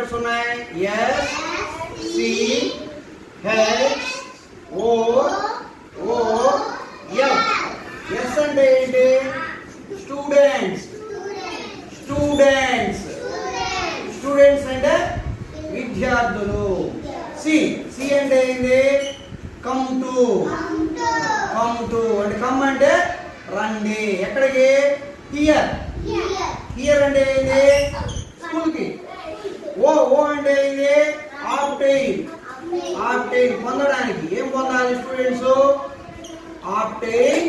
Letters ఉన్నాయి. Yes, C, H, ఓ, ఓ, F. Yes అంటే ఏంటి? స్టూడెంట్స్. స్టూడెంట్స్. స్టూడెంట్స్ అంటే విద్యార్థులు. సి, సి అంటే ఏంటి? Come to. కమ్ టు అంటే కమ్ అంటే రండి. ఎక్కడికి? హియర్. హియర్ అంటే ఏంటి? స్కూల్ కి. ఓ, ఓ అంటే ఏంటి? ఆబ్టైన్. ఆబ్టైన్ పొందడానికి. ఏం పొందాలి స్టూడెంట్స్? ఆబ్టైన్.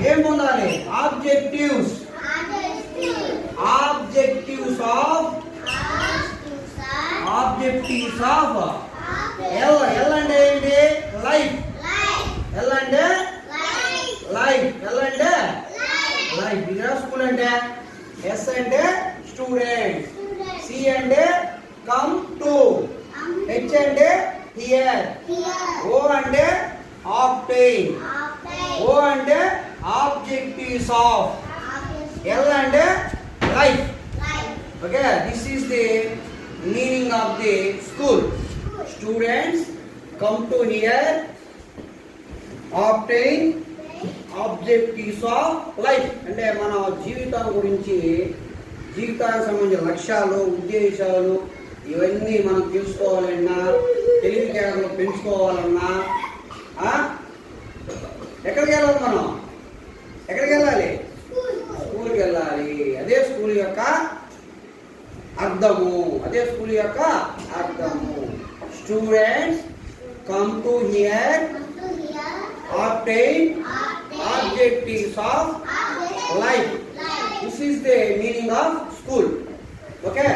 ఏం పొందాలి? Objectives. Objectives of. Objectives of L. L అంటే ఏంటి? లైఫ్. ఎల్ అంటే లైఫ్. ఎల్ అంటే లైఫ్. ఇది స్కూల్ అంటే. ఎస్ అంటే స్టూడెంట్. సి అంటే కమ్ టు. హెచ్ అంటే హియర్. ఓ అంటే ఆబ్టైన్. ఓ అంటే ఆబ్జెక్టివ్స్ ఆఫ్. ఎల్ అంటే life. Okay, this is the meaning of the school. Students come to here, obtain objectives of life. అంటే మన జీవితం గురించి, జీవితానికి సంబంధించిన లక్ష్యాలు, ఉద్దేశాలు ఇవన్నీ మనం తెలుసుకోవాలన్నా, తెలివితేటలు పెంచుకోవాలన్నా ఎక్కడికి వెళ్ళాలి? మనం ఎక్కడికి వెళ్ళాలి? స్కూల్కి వెళ్ళాలి. అదే స్కూల్ యొక్క అర్థము. అదే స్కూల్ యొక్క అర్థము. Students come to here, obtain objectives of life. This is the meaning of school. Okay.